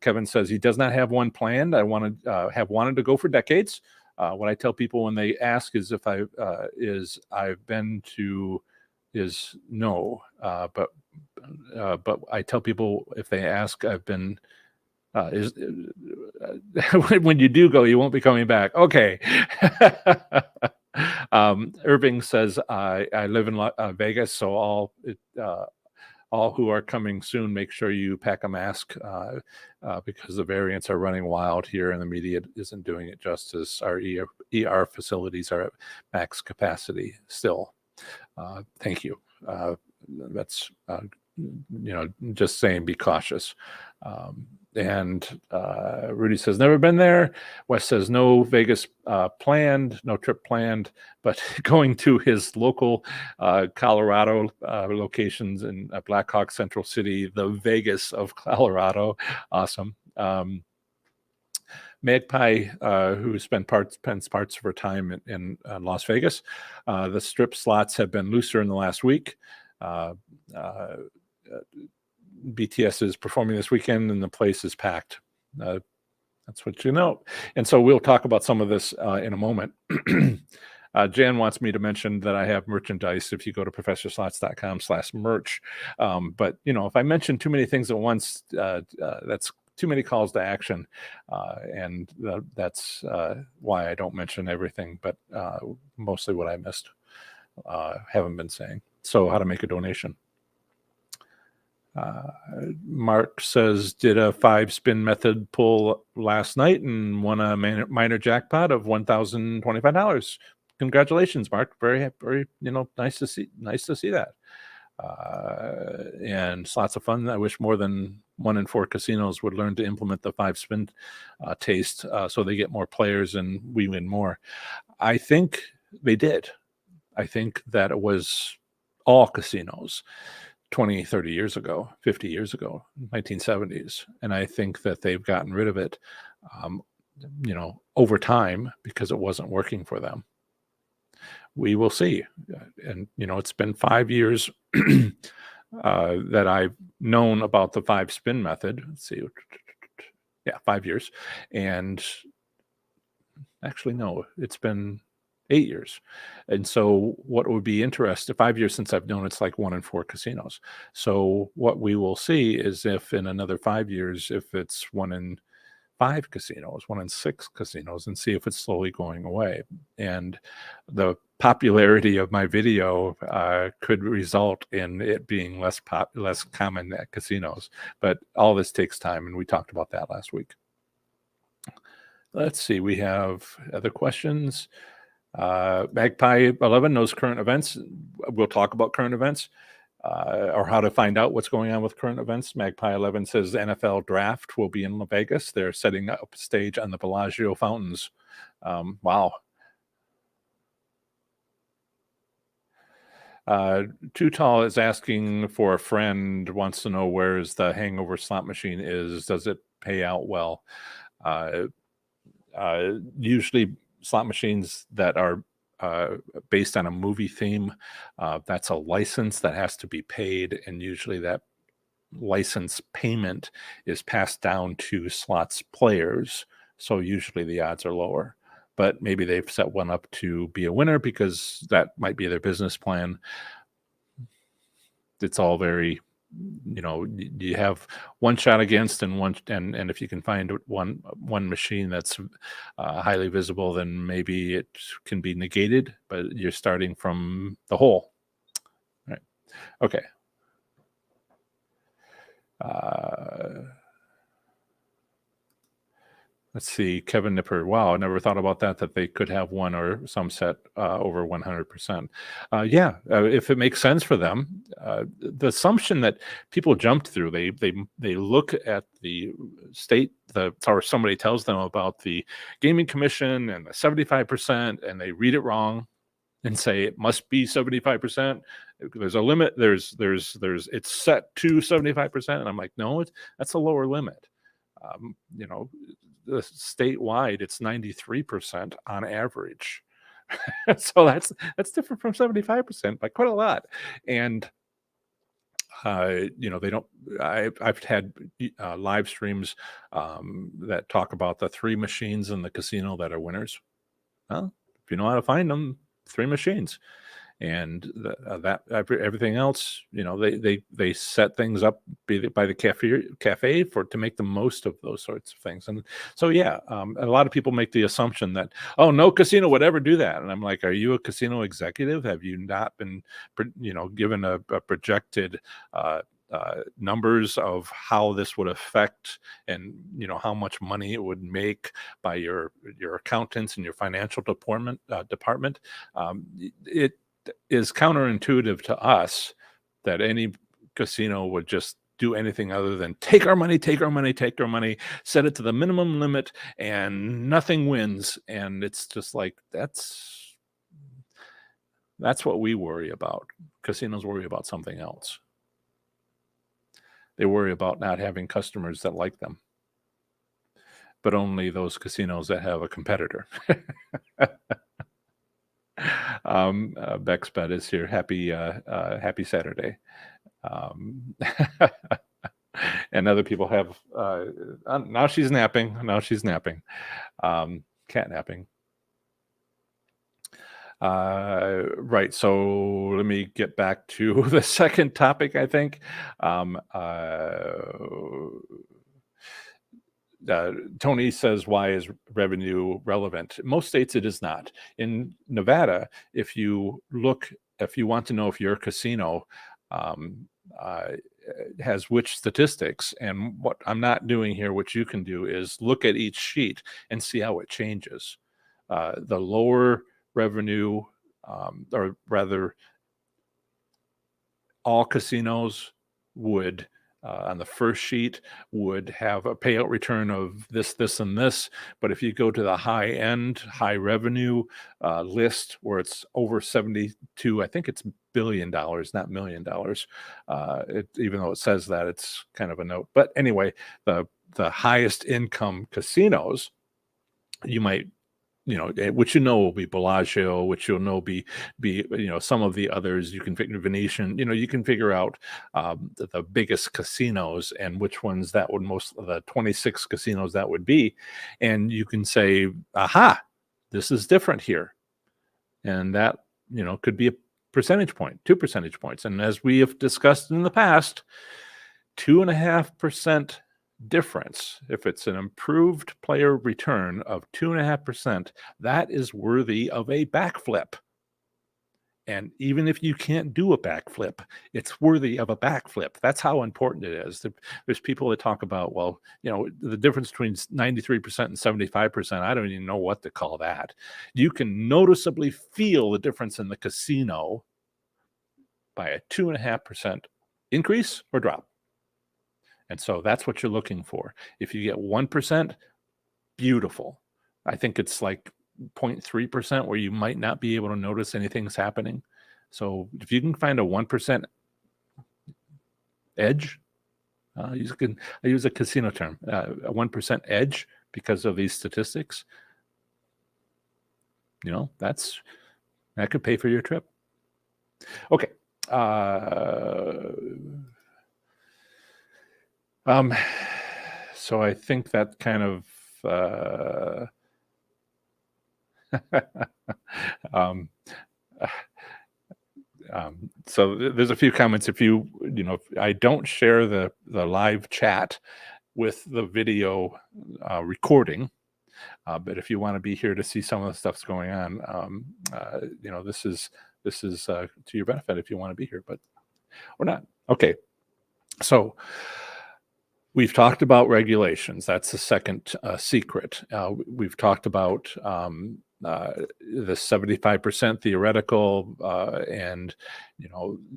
[SPEAKER 1] Kevin says he does not have one planned. I have wanted to go for decades. What I tell people when they ask is if I've been to is no, but I tell people if they ask I've been when you do go, you won't be coming back. Okay. Irving says I live in Vegas, so all who are coming soon, make sure you pack a mask because the variants are running wild here and the media isn't doing it justice. Our ER facilities are at max capacity still. Thank you. That's just saying be cautious. And Rudy says never been there. Wes says no Vegas planned, no trip planned, but going to his local Colorado locations in Blackhawk Central City, the Vegas of Colorado. Awesome. Magpie, who spends parts of her time in Las Vegas, the strip slots have been looser in the last week. Uh, uh, BTS is performing this weekend, and the place is packed. That's what you know. And so we'll talk about some of this in a moment. Jan wants me to mention that I have merchandise if you go to professorslots.com/merch. But if I mention too many things at once, that's too many calls to action. And that's why I don't mention everything, but mostly what I missed, haven't been saying. So how to make a donation. Mark says, did a 5-spin method pull last night and won a minor jackpot of $1,025. Congratulations, Mark. Very, very, nice to see that. And it's lots of fun. I wish more than 1 in 4 casinos would learn to implement the 5-spin taste, so they get more players and we win more. I think they did. I think that it was all casinos 20, 30 years ago, 50 years ago, 1970s. And I think that they've gotten rid of it, over time because it wasn't working for them. We will see. And, it's been 5 years that I've known about the 5-spin method. Let's see. Yeah, 5 years. And actually, no, it's been 8 years. And so what would be interesting, 5 years since I've known, it's like 1 in 4 casinos. So what we will see is if in another 5 years, if it's 1 in 5 casinos, 1 in 6 casinos, and see if it's slowly going away. And the popularity of my video could result in it being less common at casinos. But all this takes time, and we talked about that last week. Let's see, we have other questions. Magpie 11 knows current events. We'll talk about current events, or how to find out what's going on with current events. Magpie 11 says the NFL draft will be in Vegas. They're setting up a stage on the Bellagio fountains. Wow. Too Tall is asking for a friend, wants to know where's the hangover slot machine is. Does it pay out well? Usually slot machines that are based on a movie theme, that's a license that has to be paid, and usually that license payment is passed down to slots players, so usually the odds are lower. But maybe they've set one up to be a winner because that might be their business plan. It's all very, you have one shot against, and if you can find one machine that's highly visible, then maybe it can be negated, but you're starting from the hole. Right. Okay. Let's see, Kevin Nipper. Wow, I never thought about that they could have one or some set over 100%. Yeah, if it makes sense for them. The assumption that people jumped through, they look at the state, or somebody tells them about the Gaming Commission and the 75%, and they read it wrong and say it must be 75%. There's a limit. It's set to 75%, and I'm like, no, that's a lower limit. Statewide, it's 93% on average. So that's different from 75% by quite a lot. And they don't. I've had live streams that talk about the 3 machines in the casino that are winners. Well, if you know how to find them, 3 machines. And everything else, they set things up by the cafe to make the most of those sorts of things. And so, yeah, a lot of people make the assumption that, oh, no casino would ever do that. And I'm like, are you a casino executive? Have you not been, given a projected numbers of how this would affect, and how much money it would make by your accountants and your financial department? It is counterintuitive to us that any casino would just do anything other than take our money, take our money, take our money, set it to the minimum limit, and nothing wins. And it's just like that's what we worry about. Casinos worry about something else. They worry about not having customers that like them, but only those casinos that have a competitor. Beck's Bet is here. Happy Saturday. And other people have now she's napping. Cat napping. Right. So let me get back to the second topic, I think. Tony says, why is revenue relevant? In most states, it is not. In Nevada, if you want to know if your casino has which statistics, and what I'm not doing here, what you can do is look at each sheet and see how it changes. The lower revenue, or rather, all casinos would, on the first sheet, would have a payout return of this, and this. But if you go to the high end, high revenue list, where it's over 72, I think it's $1 billion, not $1 million. Even though it says that, it's kind of a note. But anyway, the highest income casinos, you might, which will be Bellagio, which be some of the others. You can figure Venetian, you can figure out the biggest casinos and which ones that would the 26 casinos that would be, and you can say, aha, this is different here, and that could be a percentage point, 2 percentage points, and as we have discussed in the past, 2.5% difference. If it's an improved player return of 2.5%, that is worthy of a backflip. And even if you can't do a backflip, it's worthy of a backflip. That's how important it is. There's people that talk about, well, the difference between 93% and 75%. I don't even know what to call that. You can noticeably feel the difference in the casino by a 2.5% increase or drop. And so that's what you're looking for. If you get 1%, beautiful. I think it's like 0.3% where you might not be able to notice anything's happening. So if you can find a 1% edge, I use a casino term, a 1% edge because of these statistics, that could pay for your trip. Okay. So I think that kind of so there's a few comments. If I don't share the live chat with the video recording, but if you want to be here to see some of the stuff's going on, this is to your benefit if you want to be here, but or not. Okay, so we've talked about regulations. That's the second secret. We've talked about the 75% theoretical and,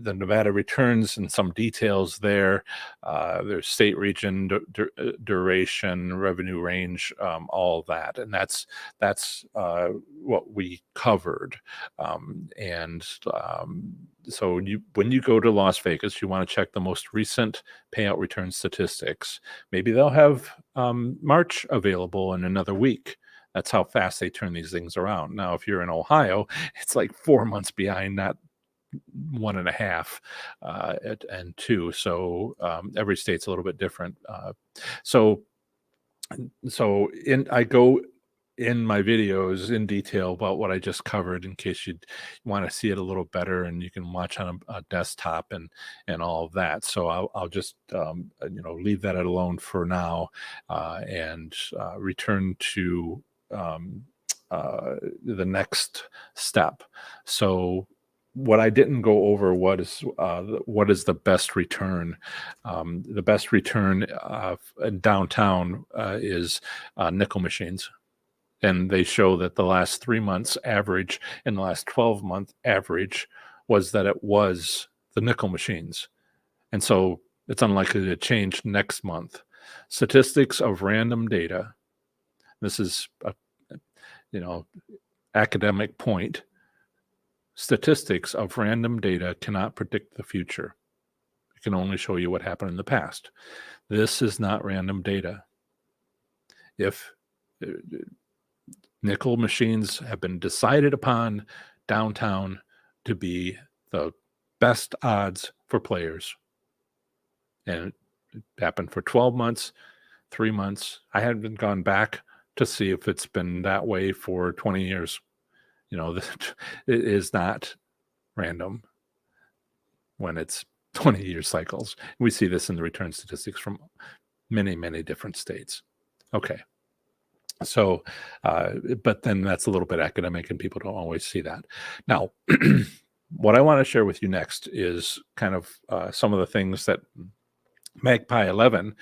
[SPEAKER 1] the Nevada returns and some details there. There's state, region, duration, revenue range, all that. And that's what we covered. So when you go to Las Vegas, you want to check the most recent payout return statistics. Maybe they'll have March available in another week. That's how fast they turn these things around. Now, if you're in Ohio, it's like 4 months behind, not 1.5 and 2. So every state's a little bit different. So I go in my videos in detail about what I just covered in case you want to see it a little better, and you can watch on a desktop and all of that. So I'll just leave that alone for now and return to the next step. So what I didn't go over, what is the best return? The best return in downtown is nickel machines. And they show that the last 3 months average and the last 12-month average was that it was the nickel machines. And so it's unlikely to change next month. Statistics of random data. This is a you know academic point. Statistics of random data cannot predict the future. It can only show you what happened in the past. This is not random data. If uh, nickel machines have been decided upon downtown to be the best odds for players, and it happened for 12 months, 3 months. I haven't gone back to see if it's been that way for 20 years. It is not random when it's 20-year cycles. We see this in the return statistics from many, many different states. Okay. So, but then that's a little bit academic and people don't always see that. Now, what I want to share with you next is kind of some of the things that Magpie 11,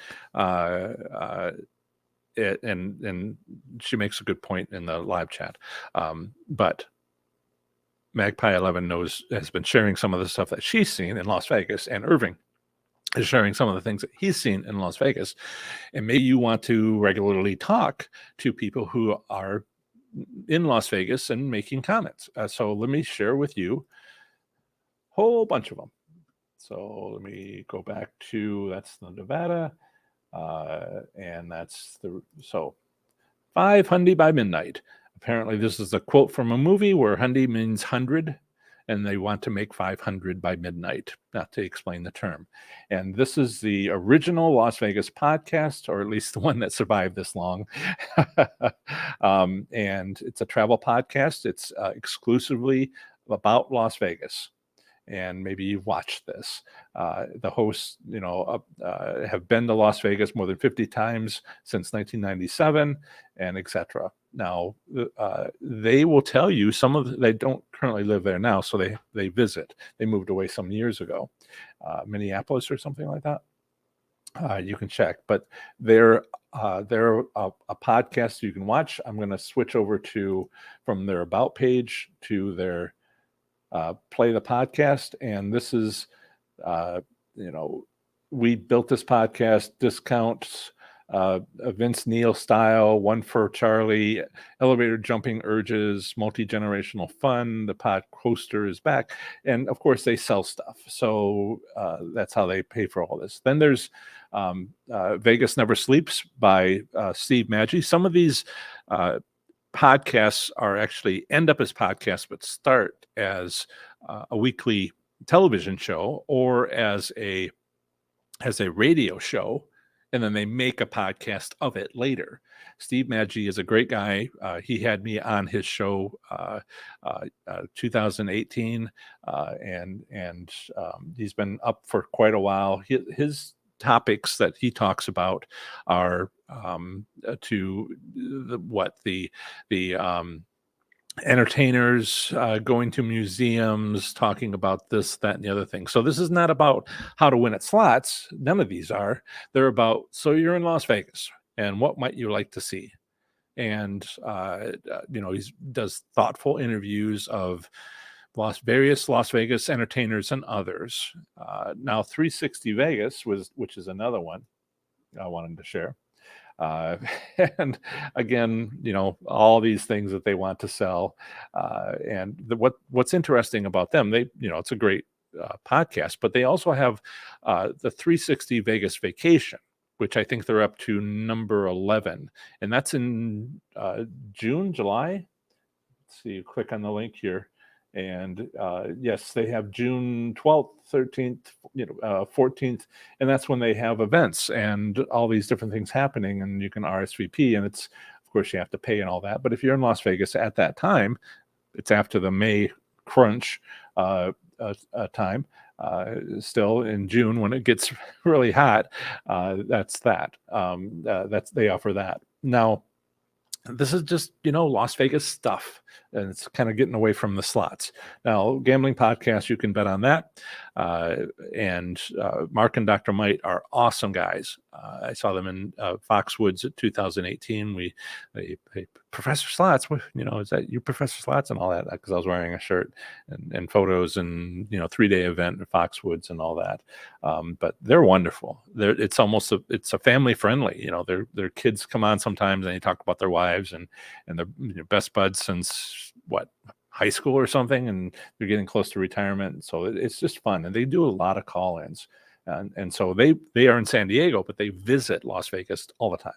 [SPEAKER 1] and she makes a good point in the live chat. But Magpie 11 has been sharing some of the stuff that she's seen in Las Vegas, and Irving is sharing some of the things that he's seen in Las Vegas. And maybe you want to regularly talk to people who are in Las Vegas and making comments. So let me share with you a whole bunch of them. So let me go back to, that's the Nevada, and that's so 5 Hundy by midnight. Apparently this is a quote from a movie where Hundy means 100, and they want to make 500 by midnight, not to explain the term. And this is the original Las Vegas podcast, or at least the one that survived this long. And it's a travel podcast. It's exclusively about Las Vegas. And maybe you've watched this. The hosts, have been to Las Vegas more than 50 times since 1997, and etc. Now, they will tell you they don't currently live there now, so they visit. They moved away some years ago, Minneapolis or something like that. You can check, but they're a podcast you can watch. I'm going to switch over from their about page to their play the podcast, and this is we built this podcast, discounts, Vince Neil style, one for Charlie, elevator jumping urges, multi-generational fun, the pod coaster is back, and of course they sell stuff, so that's how they pay for all this. Then there's Vegas Never Sleeps by Steve Maggi. Some of these podcasts actually end up as podcasts, but start as a weekly television show or as a radio show, and then they make a podcast of it later. Steve Maggi is a great guy. He had me on his show 2018, and he's been up for quite a while. His topics that he talks about are the entertainers going to museums, talking about this, that, and the other thing. So this is not about how to win at slots. None of these are. They're about, so you're in Las Vegas, and what might you like to see? And he does thoughtful interviews of various Las Vegas entertainers and others. Now 360 Vegas which is another one I wanted to share. And again, all these things that they want to sell. And what's interesting about them, it's a great podcast, but they also have the 360 Vegas Vacation, which I think they're up to number 11. And that's in June, July. Let's see, click on the link here. And yes, they have June 12th, 13th, 14th, and that's when they have events and all these different things happening, and you can RSVP, and it's, of course, you have to pay and all that. But if you're in Las Vegas at that time, it's after the May crunch time, still in June when it gets really hot. That's they offer that. Now, this is just Las Vegas stuff. and it's kind of getting away from the slots. Now, gambling podcasts, you can bet on that. And Mark and Dr. Might are awesome guys. I saw them in Foxwoods at 2018. They Professor Slots, is that you, Professor Slots, and all that? Because I was wearing a shirt and photos and 3-day event at Foxwoods and all that. But they're wonderful. It's almost it's a family friendly. Their kids come on sometimes and they talk about their wives and they're best buds since high school or something, and they're getting close to retirement. So it's just fun, and they do a lot of call-ins, and so they are in San Diego, but they visit Las Vegas all the time.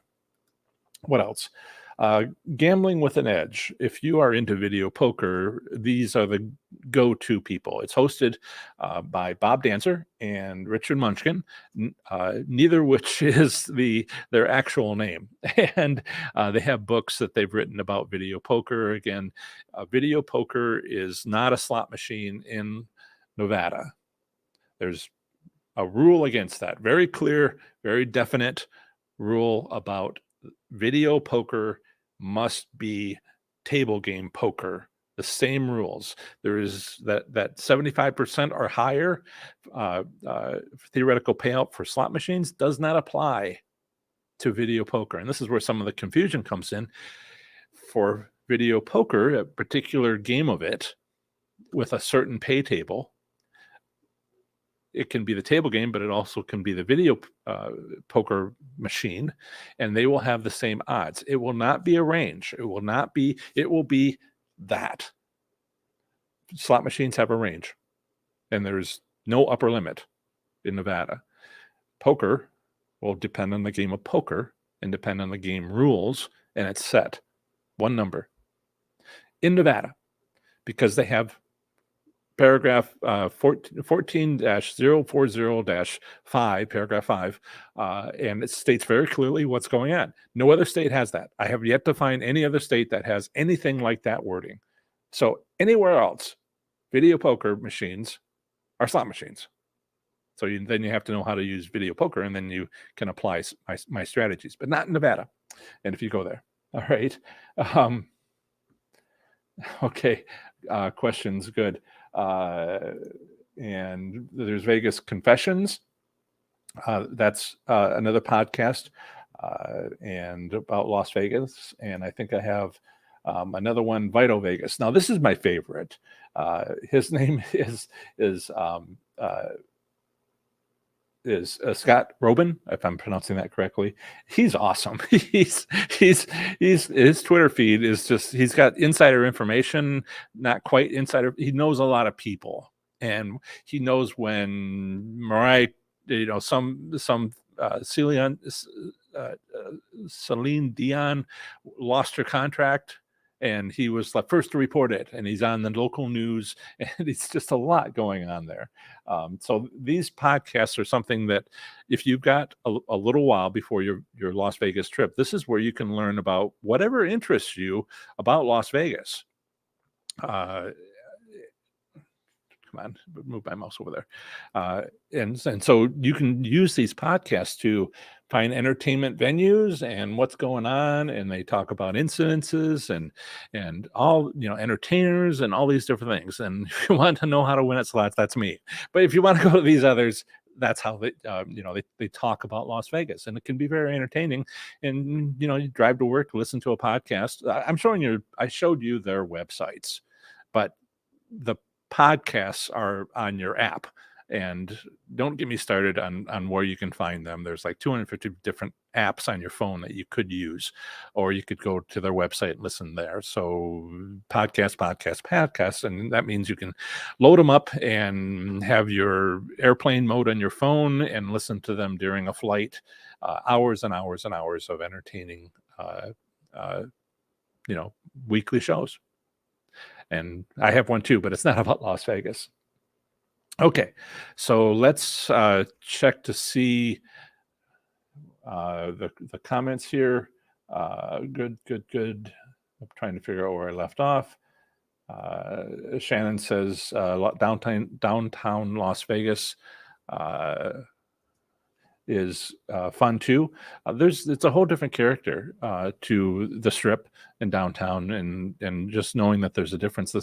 [SPEAKER 1] What else? Gambling with an Edge. If you are into video poker, these are the go-to people. It's hosted by Bob Dancer and Richard Munchkin, neither which is their actual name. And they have books that they've written about video poker. Again, video poker is not a slot machine in Nevada. There's a rule against that. Very clear, very definite rule about video poker must be table game poker. The same rules. There is that 75% or higher theoretical payout for slot machines does not apply to video poker. And this is where some of the confusion comes in. For video poker, a particular game of it with a certain pay table, it can be the table game, but it also can be the video poker machine, and they will have the same odds. It will not be a range. It will be that. Slot machines have a range, and there's no upper limit in Nevada. Poker will depend on the game of poker and depend on the game rules, and it's set. One number. In Nevada, because they have paragraph 14-040-5, paragraph 5, and it states very clearly what's going on. No other state has that. I have yet to find any other state that has anything like that wording. So anywhere else, video poker machines are slot machines. So then you have to know how to use video poker, and then you can apply my strategies, but not in Nevada. And if you go there, all right. Okay, questions, good. And there's Vegas Confessions. That's another podcast and about Las Vegas. And I think I have another one, Vito Vegas. Now, this is my favorite. His name is Scott Robin, if I'm pronouncing that correctly. He's awesome. He's his Twitter feed is just, he's got insider information, not quite insider. He knows a lot of people, and he knows when Mariah, some Celine Dion lost her contract, and he was the first to report it, and he's on the local news, and it's just a lot going on there. So these podcasts are something that if you've got a little while before your Las Vegas trip, this is where you can learn about whatever interests you about Las Vegas. Come on, move my mouse over there. And so you can use these podcasts to find entertainment venues and what's going on. And they talk about incidences and all, entertainers and all these different things. And if you want to know how to win at slots, that's me. But if you want to go to these others, that's how they talk about Las Vegas, and it can be very entertaining. And, you drive to work, listen to a podcast. I showed you their websites, but the podcasts are on your app, and don't get me started on where you can find them. There's like 250 different apps on your phone that you could use, or you could go to their website and listen there. So podcasts, and that means you can load them up and have your airplane mode on your phone and listen to them during a flight. Hours and hours and hours of entertaining weekly shows. And I have one too, but it's not about Las Vegas. Okay, so let's check to see the comments here. Good. I'm trying to figure out where I left off. Shannon says downtown Las Vegas. is fun too. It's a whole different character to the Strip in downtown, and just knowing that there's a difference.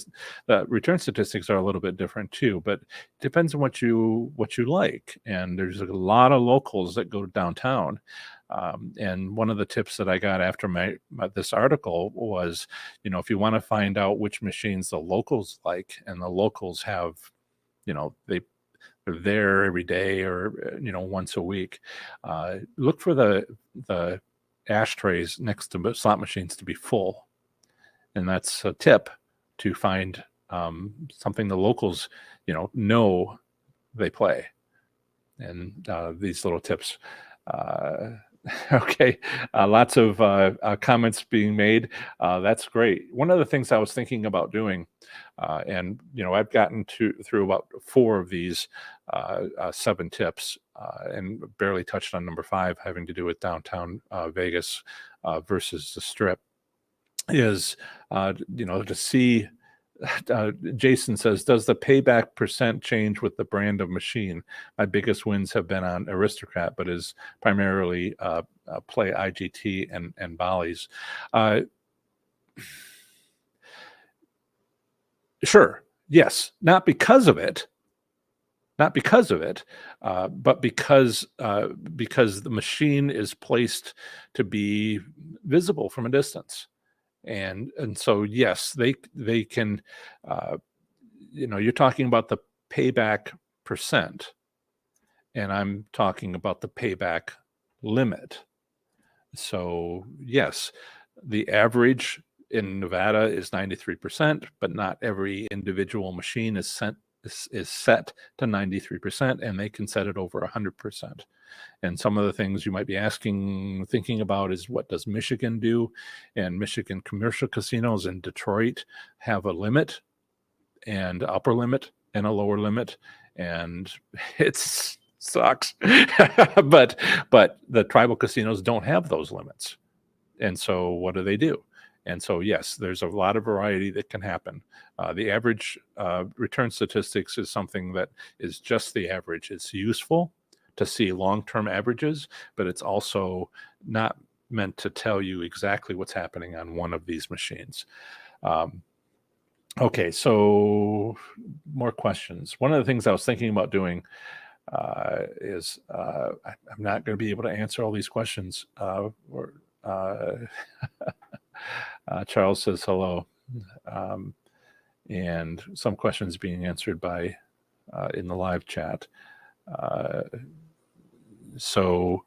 [SPEAKER 1] The return statistics are a little bit different too, but it depends on what you like. And there's a lot of locals that go downtown. And one of the tips that I got after this article was, if you want to find out which machines the locals like, and the locals have, they're there every day or once a week, look for the ashtrays next to slot machines to be full, and that's a tip to find something the locals know they play. And these little tips. Okay, lots of comments being made. That's great. One of the things I was thinking about doing, and I've gotten through about 4 of these 7 tips, and barely touched on number 5, having to do with downtown Vegas versus the Strip, is to see. Jason says, does the payback percent change with the brand of machine? My biggest wins have been on Aristocrat, but is primarily play IGT and Bollies. Sure, yes, not because of it, but because the machine is placed to be visible from a distance. And so, yes, they can, you're talking about the payback percent, and I'm talking about the payback limit. So yes, the average in Nevada is 93%, but not every individual machine is set to 93%, and they can set it over 100%. And some of the things you might be thinking about is, what does Michigan do? And Michigan commercial casinos in Detroit have a limit, and upper limit, and a lower limit, and it sucks. but the tribal casinos don't have those limits. And so what do? And so, yes, there's a lot of variety that can happen. The average return statistics is something that is just the average. It's useful to see long-term averages, but it's also not meant to tell you exactly what's happening on one of these machines. Okay, so more questions. One of the things I was thinking about doing is I'm not going to be able to answer all these questions. Charles says hello, and some questions being answered by in the live chat. So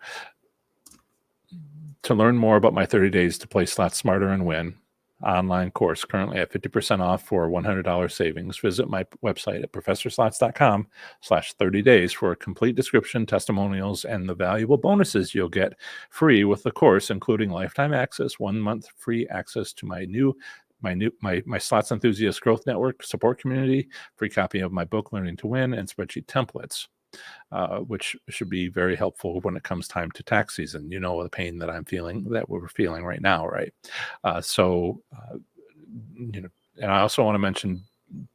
[SPEAKER 1] to learn more about my 30 days to play slots smarter and win online course, currently at 50% off for $100 savings, visit my website at professorslots.com/30 days for a complete description, testimonials, and the valuable bonuses you'll get free with the course, including lifetime access, 1 month free access to my Slots Enthusiast Growth Network support community, free copy of my book Learning to Win, and spreadsheet templates, which should be very helpful when it comes time to tax season. The pain that we're feeling right now, right? And I also want to mention,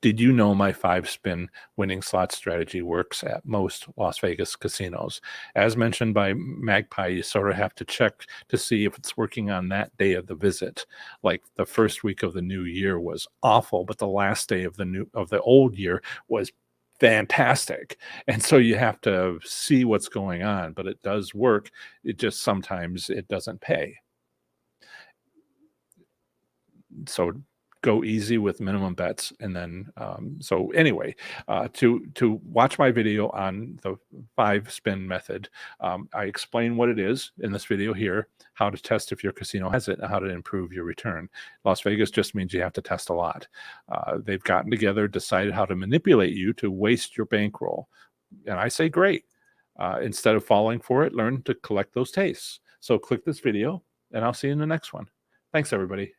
[SPEAKER 1] did you know my 5-spin winning slot strategy works at most Las Vegas casinos? As mentioned by Magpie, you sort of have to check to see if it's working on that day of the visit. Like the first week of the new year was awful, but the last day of the old year was fantastic. And so you have to see what's going on, but it does work. It just sometimes it doesn't pay. So go easy with minimum bets. And then, so anyway, to watch my video on the 5-spin method, I explain what it is in this video here, how to test if your casino has it, and how to improve your return. Las Vegas just means you have to test a lot. They've gotten together, decided how to manipulate you to waste your bankroll. And I say, great. Instead of falling for it, learn to collect those tastes. So click this video, and I'll see you in the next one. Thanks, everybody.